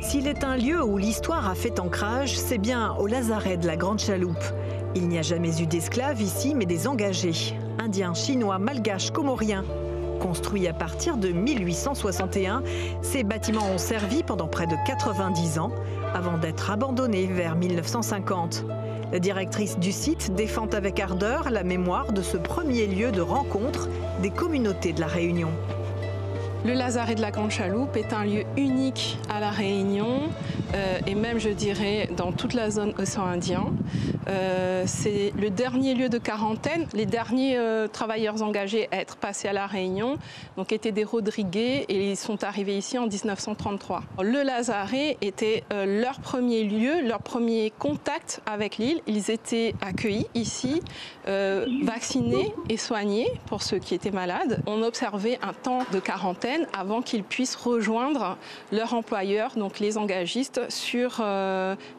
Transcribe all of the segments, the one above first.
S'il est un lieu où l'histoire a fait ancrage, c'est bien au lazaret de la Grande Chaloupe. Il n'y a jamais eu d'esclaves ici, mais des engagés, indiens, chinois, malgaches, comoriens. Construits à partir de 1861, ces bâtiments ont servi pendant près de 90 ans, avant d'être abandonnés vers 1950. La directrice du site défend avec ardeur la mémoire de ce premier lieu de rencontre des communautés de la Réunion. Le lazaret de la Grande Chaloupe est un lieu unique à La Réunion et même, je dirais, dans toute la zone océan Indien. C'est le dernier lieu de quarantaine. Les derniers travailleurs engagés à être passés à La Réunion donc, étaient des Rodriguais et ils sont arrivés ici en 1933. Le lazaret était leur premier lieu, leur premier contact avec l'île. Ils étaient accueillis ici, vaccinés et soignés pour ceux qui étaient malades. On observait un temps de quarantaine avant qu'ils puissent rejoindre leur employeur, donc les engagistes, sur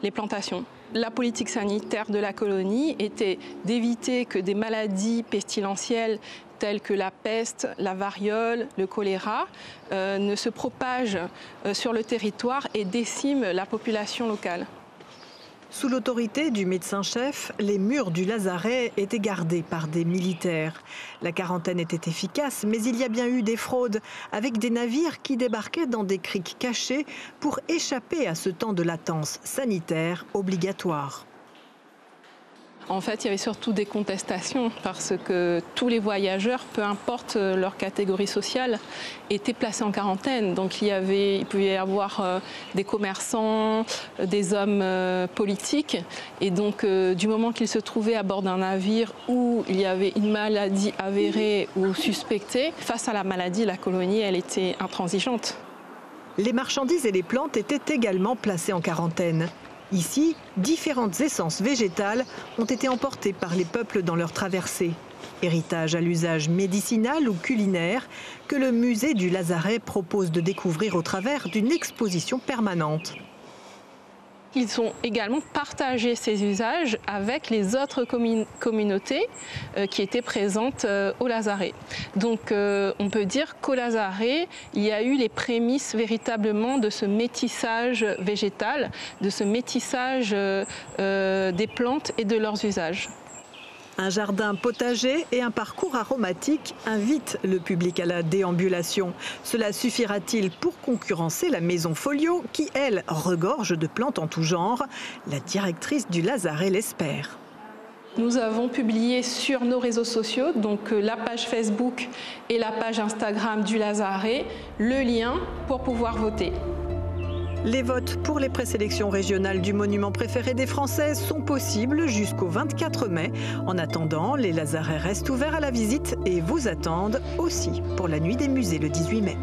les plantations. La politique sanitaire de la colonie était d'éviter que des maladies pestilentielles telles que la peste, la variole, le choléra ne se propagent sur le territoire et déciment la population locale. Sous l'autorité du médecin-chef, les murs du lazaret étaient gardés par des militaires. La quarantaine était efficace, mais il y a bien eu des fraudes, avec des navires qui débarquaient dans des criques cachées pour échapper à ce temps de latence sanitaire obligatoire. En fait, il y avait surtout des contestations parce que tous les voyageurs, peu importe leur catégorie sociale, étaient placés en quarantaine. Donc il pouvait y avoir des commerçants, des hommes politiques. Et donc du moment qu'ils se trouvaient à bord d'un navire où il y avait une maladie avérée ou suspectée, face à la maladie, la colonie, elle était intransigeante. Les marchandises et les plantes étaient également placées en quarantaine. Ici, différentes essences végétales ont été emportées par les peuples dans leur traversée. Héritage à l'usage médicinal ou culinaire que le musée du lazaret propose de découvrir au travers d'une exposition permanente. Ils ont également partagé ces usages avec les autres communautés qui étaient présentes au lazaret. Donc on peut dire qu'au lazaret, il y a eu les prémices véritablement de ce métissage végétal, de ce métissage des plantes et de leurs usages. Un jardin potager et un parcours aromatique invitent le public à la déambulation. Cela suffira-t-il pour concurrencer la maison Folio qui, elle, regorge de plantes en tout genre? La directrice du lazaret l'espère. Nous avons publié sur nos réseaux sociaux, donc la page Facebook et la page Instagram du lazaret, le lien pour pouvoir voter. Les votes pour les présélections régionales du monument préféré des Français sont possibles jusqu'au 24 mai. En attendant, les lazarets restent ouverts à la visite et vous attendent aussi pour la nuit des musées le 18 mai.